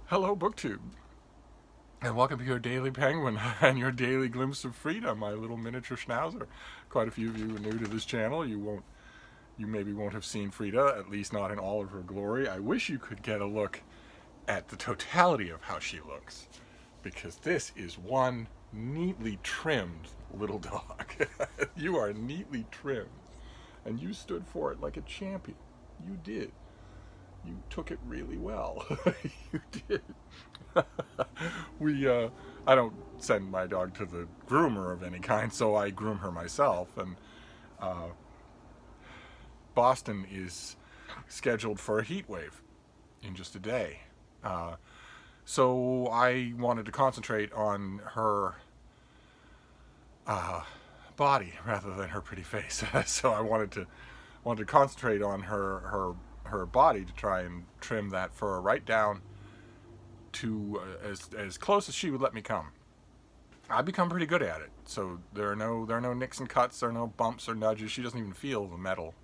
Hello, BookTube, and welcome to your Daily Penguin and your daily glimpse of freedom, my little miniature schnauzer. Quite a few of you are new to this channel. You maybe won't have seen Frida, at least not in all of her glory. I wish you could get a look at the totality of how she looks, because this is one neatly trimmed little dog. You are neatly trimmed, and you stood for it like a champion. You did. You took it really well. You did. I don't send my dog to the groomer of any kind, so I groom her myself. And Boston is scheduled for a heat wave in just a day. So I wanted to concentrate on her body rather than her pretty face. So I wanted to concentrate on her body to try and trim that fur right down to as close as she would let me come. I've become pretty good at it. So there are no nicks and cuts, there are no bumps or nudges. She doesn't even feel the metal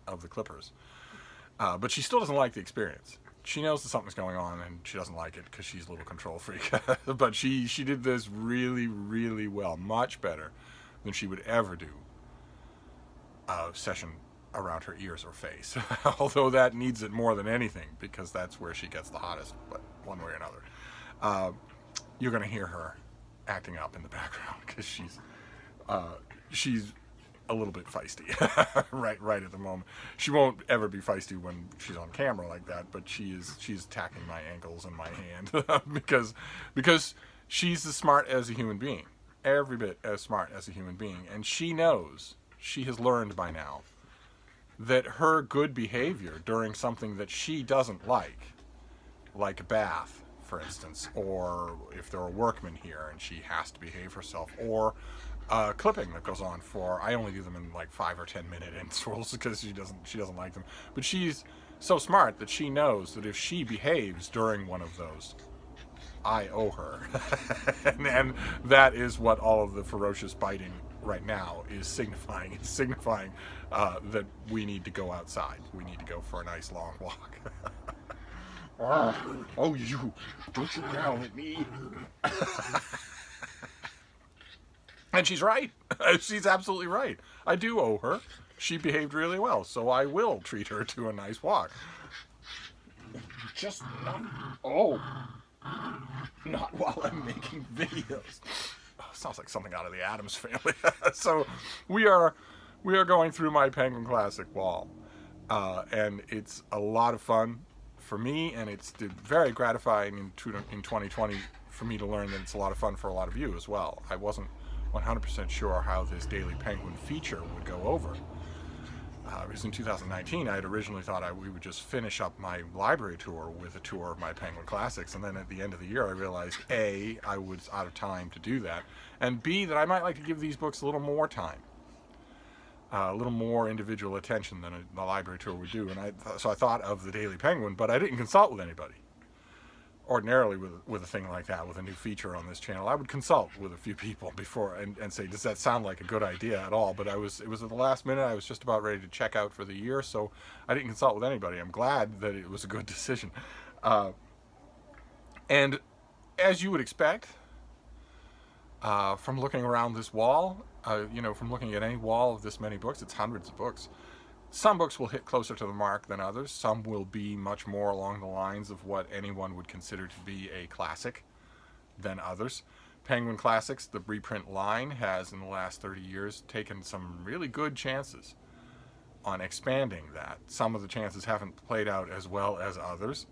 of the clippers. But she still doesn't like the experience. She knows that something's going on, and she doesn't like it because she's a little control freak. But she did this really, really well, much better than she would ever do a session around her ears or face. Although that needs it more than anything, because that's where she gets the hottest, but one way or another. You're going to hear her acting up in the background because she's a little bit feisty right at the moment. She won't ever be feisty when she's on camera like that, but she's attacking my ankles and my hand because she's as smart as a human being, every bit as smart as a human being, and she knows, she has learned by now, that her good behavior during something that she doesn't like a bath, for instance, or if there are workmen here and she has to behave herself, or clipping that goes on for, I only do them in like 5 or 10 minute intervals because she doesn't like them. But she's so smart that she knows that if she behaves during one of those, I owe her. and that is what all of the ferocious biting right now is signifying. It's signifying that we need to go outside. We need to go for a nice long walk. Oh, you! Don't you growl at me! And she's right. She's absolutely right. I do owe her. She behaved really well, so I will treat her to a nice walk. Just not... Oh! Not while I'm making videos. Oh, sounds like something out of the Addams Family. So we are going through my Penguin Classic wall, and it's a lot of fun for me, and it's very gratifying in 2020 for me to learn that it's a lot of fun for a lot of you as well. I wasn't 100% sure how this Daily Penguin feature would go over. Because in 2019, I had originally thought we would just finish up my library tour with a tour of my Penguin Classics, and then at the end of the year I realized A, I was out of time to do that, and B, that I might like to give these books a little more time, a little more individual attention than a library tour would do. And so I thought of the Daily Penguin, but I didn't consult with anybody. Ordinarily, with a thing like that, with a new feature on this channel, I would consult with a few people before and say, does that sound like a good idea at all? But it was at the last minute. I was just about ready to check out for the year, so I didn't consult with anybody. I'm glad that it was a good decision. And as you would expect, from looking around this wall, from looking at any wall of this many books, it's hundreds of books. Some books will hit closer to the mark than others. Some will be much more along the lines of what anyone would consider to be a classic than others. Penguin Classics, the reprint line, has in the last 30 years taken some really good chances on expanding that. Some of the chances haven't played out as well as others.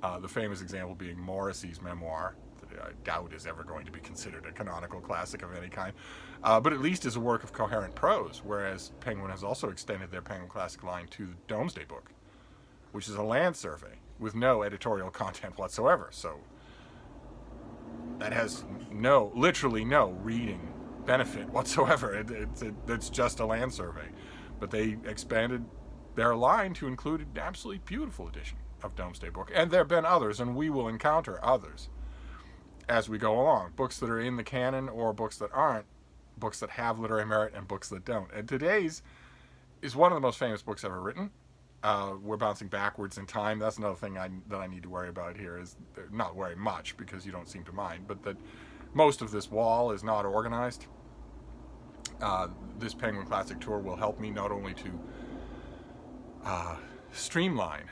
The famous example being Morrissey's memoir, that I doubt is ever going to be considered a canonical classic of any kind, but at least is a work of coherent prose, whereas Penguin has also extended their Penguin Classic line to the Domesday Book, which is a land survey with no editorial content whatsoever. So that has literally no reading benefit whatsoever. It's just a land survey. But they expanded their line to include an absolutely beautiful edition of Domesday Book. And there have been others, and we will encounter others as we go along. Books that are in the canon or books that aren't, books that have literary merit and books that don't. And today's is one of the most famous books ever written. we're bouncing backwards in time. That's another thing that I need to worry about here, is not very much because you don't seem to mind, but that most of this wall is not organized. This Penguin Classic Tour will help me not only to streamline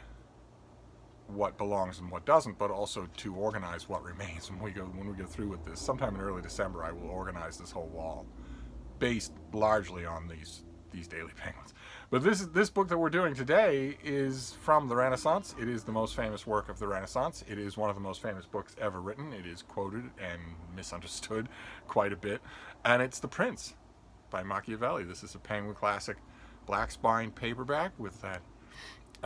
what belongs and what doesn't, but also to organize what remains when we go through with this. Sometime in early December, I will organize this whole wall, based largely on these daily penguins. But this book that we're doing today is from the Renaissance. It is the most famous work of the Renaissance. It is one of the most famous books ever written. It is quoted and misunderstood quite a bit, and it's The Prince by Machiavelli. This is a Penguin Classic black spine paperback with that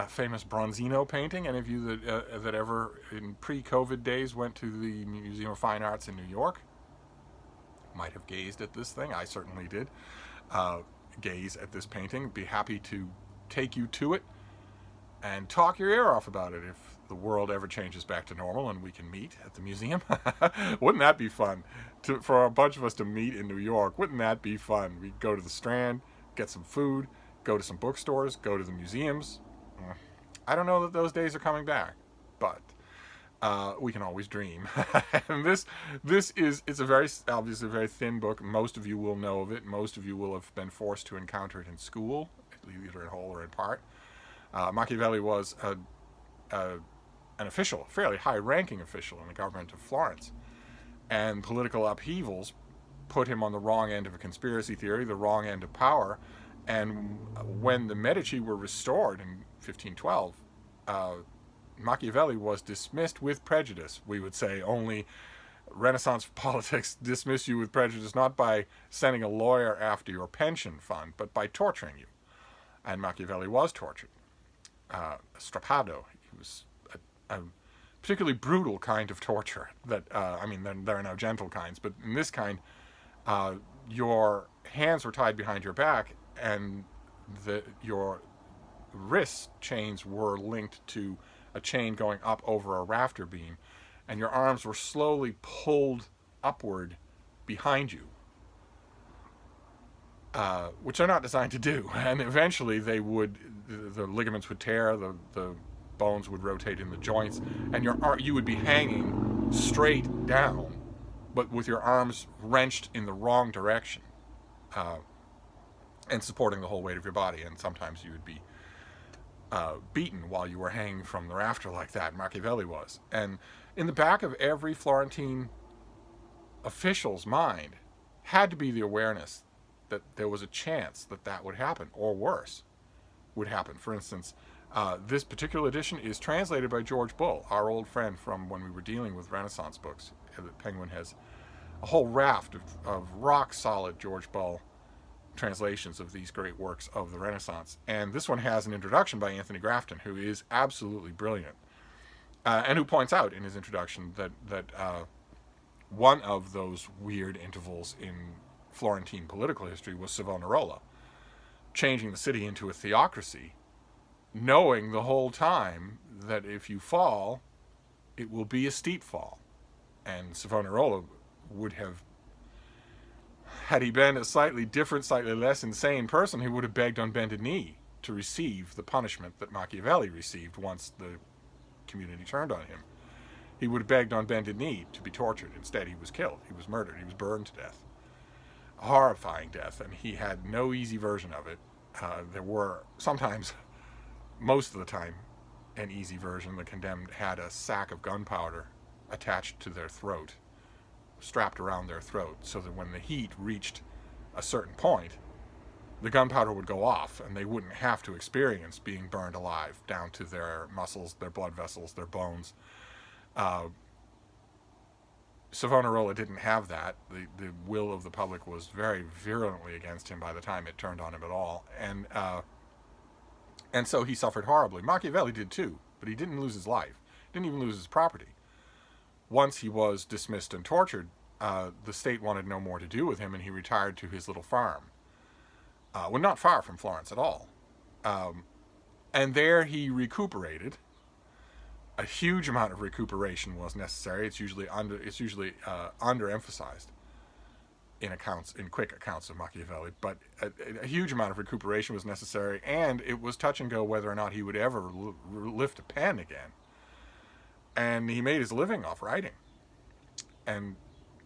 famous Bronzino painting. Any of you that ever in pre-COVID days went to the Museum of Fine Arts in New York might have gazed at this thing. I certainly did. Gaze at this painting. Be happy to take you to it and talk your ear off about it if the world ever changes back to normal and we can meet at the museum. Wouldn't that be fun for a bunch of us to meet in New York? Wouldn't that be fun? We'd go to the Strand, get some food, go to some bookstores, go to the museums. I don't know that those days are coming back, but we can always dream. And it's obviously a very thin book. Most of you will know of it. Most of you will have been forced to encounter it in school, either in whole or in part. Machiavelli was an official, a fairly high-ranking official in the government of Florence, and political upheavals put him on the wrong end of a conspiracy theory, the wrong end of power. And when the Medici were restored in 1512, Machiavelli was dismissed with prejudice, we would say. Only Renaissance politics dismiss you with prejudice not by sending a lawyer after your pension fund, but by torturing you. And Machiavelli was tortured. Strappado. He was a particularly brutal kind of torture. That there are no gentle kinds, but in this kind, your hands were tied behind your back, and your wrist chains were linked to a chain going up over a rafter beam, and your arms were slowly pulled upward behind you, which they're not designed to do. And eventually the ligaments would tear, the bones would rotate in the joints, and you would be hanging straight down, but with your arms wrenched in the wrong direction, and supporting the whole weight of your body. And sometimes you would be beaten while you were hanging from the rafter like that. Machiavelli was. And in the back of every Florentine official's mind had to be the awareness that there was a chance that would happen, or worse, would happen. For instance, this particular edition is translated by George Bull, our old friend from when we were dealing with Renaissance books. The Penguin has a whole raft of rock-solid George Bull translations of these great works of the Renaissance. And this one has an introduction by Anthony Grafton, who is absolutely brilliant, and who points out in his introduction that one of those weird intervals in Florentine political history was Savonarola, changing the city into a theocracy, knowing the whole time that if you fall, it will be a steep fall. And Savonarola would have, had he been a slightly different, slightly less insane person, he would have begged on bended knee to receive the punishment that Machiavelli received once the community turned on him. He would have begged on bended knee to be tortured. Instead, he was killed. He was murdered. He was burned to death. A horrifying death, and he had no easy version of it. There were sometimes, most of the time, an easy version. The condemned had a sack of gunpowder attached to their throat, strapped around their throat, so that when the heat reached a certain point, the gunpowder would go off, and they wouldn't have to experience being burned alive down to their muscles, their blood vessels, their bones. Savonarola didn't have that. The will of the public was very virulently against him by the time it turned on him at all, and so he suffered horribly. Machiavelli did too, but he didn't lose his life. Didn't even lose his property. Once he was dismissed and tortured, the state wanted no more to do with him, and he retired to his little farm. Not far from Florence at all. And there he recuperated. A huge amount of recuperation was necessary. It's usually underemphasized. in quick accounts of Machiavelli, but a huge amount of recuperation was necessary, and it was touch and go whether or not he would ever lift a pen again. And he made his living off writing. And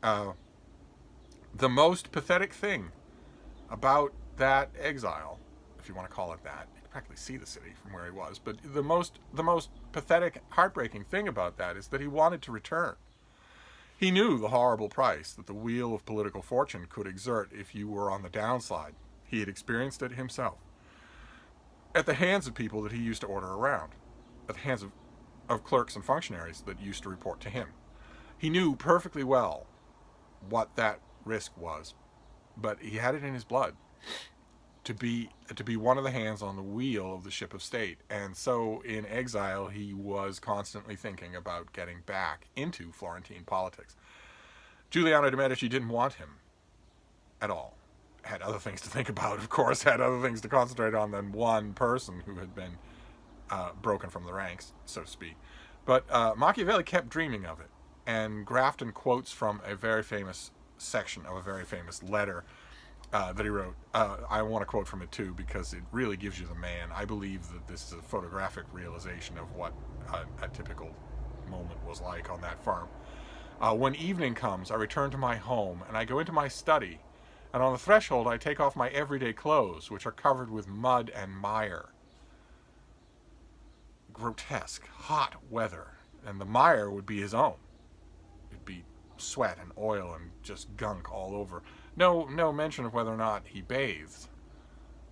the most pathetic thing about that exile, if you want to call it that, you can practically see the city from where he was, but the most pathetic, heartbreaking thing about that is that he wanted to return. He knew the horrible price that the wheel of political fortune could exert if you were on the downslide. He had experienced it himself, at the hands of people that he used to order around, at the hands of clerks and functionaries that used to report to him. He knew perfectly well what that risk was, but he had it in his blood to be one of the hands on the wheel of the ship of state. And so in exile, he was constantly thinking about getting back into Florentine politics. Giuliano de' Medici didn't want him at all. Had other things to think about, of course, had other things to concentrate on than one person who had been broken from the ranks, so to speak. But Machiavelli kept dreaming of it. And Grafton quotes from a very famous section of a very famous letter that he wrote. I want to quote from it too, because it really gives you the man. I believe that this is a photographic realization of what a typical moment was like on that farm. When evening comes, I return to my home, and I go into my study, and on the threshold I take off my everyday clothes, which are covered with mud and mire. Grotesque, hot weather, and the mire would be his own. It'd be sweat and oil and just gunk all over. No mention of whether or not he bathes,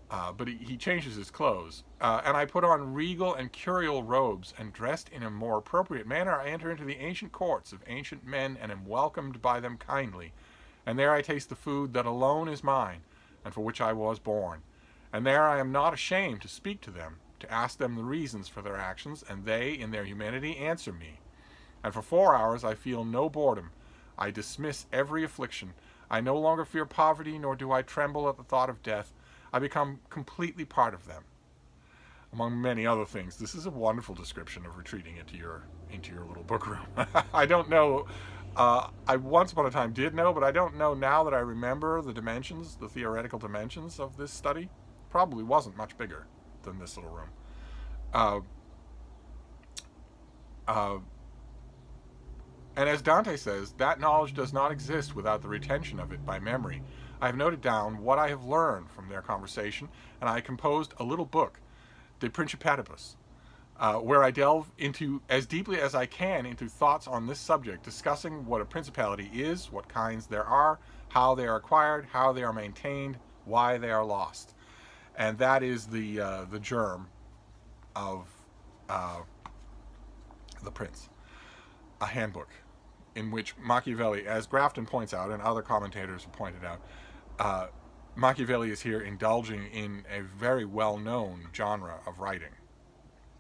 but he changes his clothes. And I put on regal and curial robes, and dressed in a more appropriate manner, I enter into the ancient courts of ancient men, and am welcomed by them kindly. And there I taste the food that alone is mine, and for which I was born. And there I am not ashamed to speak to them, to ask them the reasons for their actions, and they, in their humanity, answer me. And for 4 hours I feel no boredom. I dismiss every affliction. I no longer fear poverty, nor do I tremble at the thought of death. I become completely part of them. Among many other things, this is a wonderful description of retreating into your little book room. I don't know. I once upon a time did know, but I don't know now that I remember the dimensions, the theoretical dimensions of this study. Probably wasn't much bigger than this little room. And as Dante says, that knowledge does not exist without the retention of it by memory. I have noted down what I have learned from their conversation, and I composed a little book, De Principatibus, where I delve into, as deeply as I can, into thoughts on this subject, discussing what a principality is, what kinds there are, how they are acquired, how they are maintained, why they are lost. And that is the germ of The Prince, a handbook in which Machiavelli, as Grafton points out and other commentators have pointed out, Machiavelli is here indulging in a very well-known genre of writing.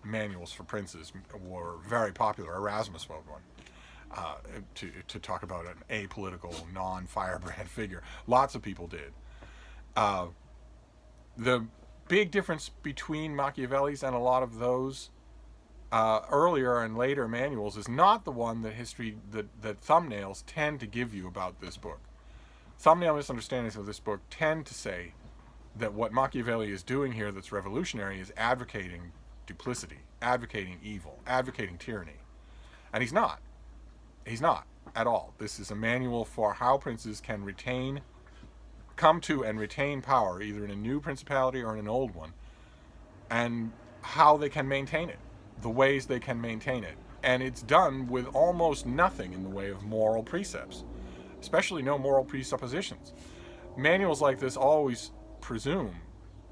Manuals for princes were very popular. Erasmus wrote one to talk about an apolitical, non-firebrand figure. Lots of people did. The big difference between Machiavelli's and a lot of those earlier and later manuals is not the one that that thumbnails tend to give you about this book. Thumbnail misunderstandings of this book tend to say that what Machiavelli is doing here that's revolutionary is advocating duplicity, advocating evil, advocating tyranny. And he's not. He's not at all. This is a manual for how princes can come to and retain power, either in a new principality or in an old one, and how they can maintain it, the ways they can maintain it. And it's done with almost nothing in the way of moral precepts, especially no moral presuppositions. Manuals like this always presume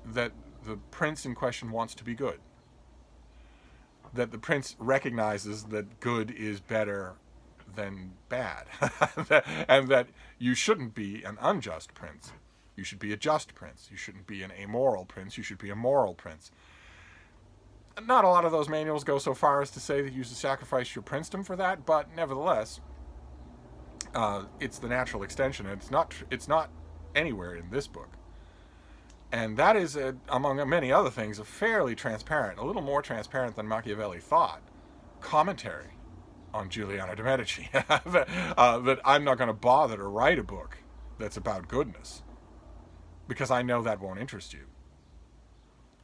that the prince in question wants to be good, that the prince recognizes that good is better than bad, and that you shouldn't be an unjust prince. You should be a just prince. You shouldn't be an amoral prince. You should be a moral prince. Not a lot of those manuals go so far as to say that you should sacrifice your princedom for that, but nevertheless, it's the natural extension. It's not anywhere in this book. And that is, among many other things, a fairly transparent, a little more transparent than Machiavelli thought, commentary on Giuliano de' Medici. that I'm not going to bother to write a book that's about goodness, because I know that won't interest you.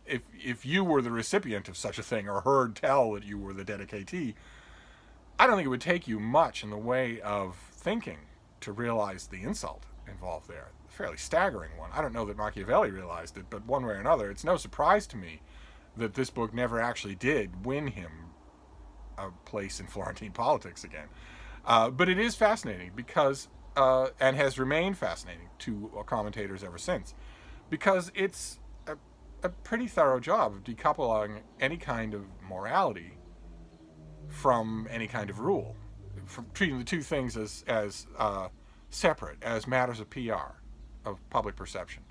If you were the recipient of such a thing or heard tell that you were the dedicatee, I don't think it would take you much in the way of thinking to realize the insult involved there. A fairly staggering one. I don't know that Machiavelli realized it, but one way or another, it's no surprise to me that this book never actually did win him a place in Florentine politics again. But it is fascinating because, and has remained fascinating to commentators ever since, because it's a pretty thorough job of decoupling any kind of morality from any kind of rule, from treating the two things as separate, as matters of PR, of public perception.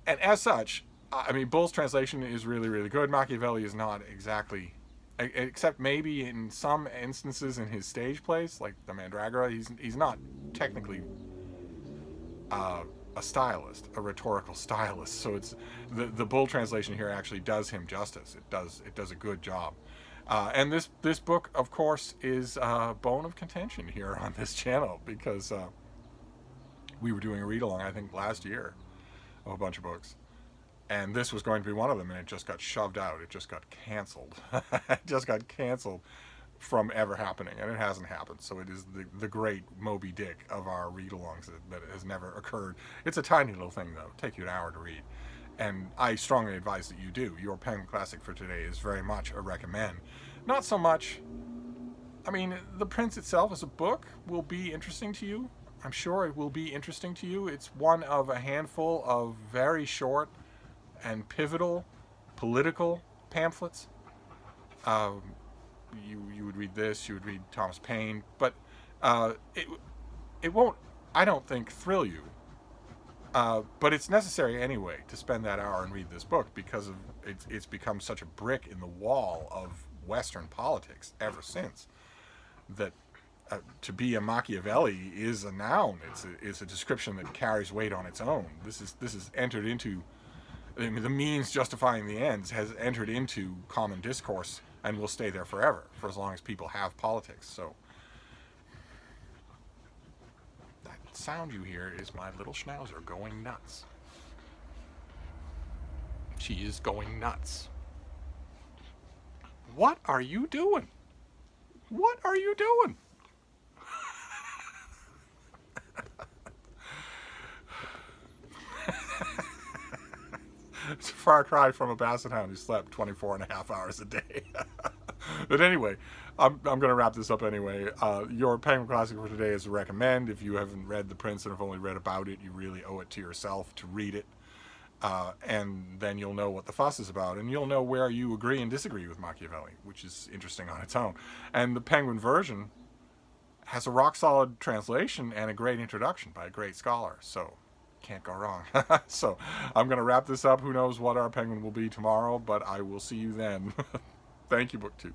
And as such, I mean, Bull's translation is really, really good. Machiavelli is not exactly, except maybe in some instances in his stage plays, like the Mandragora, he's not technically a stylist, a rhetorical stylist. So it's the Bull translation here actually does him justice. It does a good job. And this book, of course, is a bone of contention here on this channel, because we were doing a read-along, I think, last year of a bunch of books. And this was going to be one of them, and it just got shoved out. It just got canceled. It just got canceled from ever happening, and it hasn't happened. So it is the great Moby Dick of our read-alongs that has never occurred. It's a tiny little thing, though. It'll take you an hour to read. And I strongly advise that you do. Your Penguin Classic for today is very much a recommend. Not so much, I mean, The Prince itself as a book will be interesting to you. I'm sure it will be interesting to you. It's one of a handful of very short and pivotal political pamphlets. You would read this, you would read Thomas Paine, but it won't, I don't think, thrill you. But it's necessary anyway to spend that hour and read this book, because of it's become such a brick in the wall of Western politics ever since, that to be a Machiavelli is a noun. It's a description that carries weight on its own. This is entered into, I mean, the means justifying the ends has entered into common discourse and will stay there forever, for as long as people have politics. So that sound you hear is my little schnauzer going nuts. She is going nuts. What are you doing? What are you doing? It's a far cry from a basset hound who slept 24 and a half hours a day. But anyway, I'm going to wrap this up anyway. Your Penguin Classic for today is a recommend. If you haven't read The Prince and have only read about it, you really owe it to yourself to read it. And then you'll know what the fuss is about, and you'll know where you agree and disagree with Machiavelli, which is interesting on its own. And the Penguin version has a rock-solid translation and a great introduction by a great scholar, so can't go wrong. So I'm going to wrap this up. Who knows what our Penguin will be tomorrow, but I will see you then. Thank you, BookTube.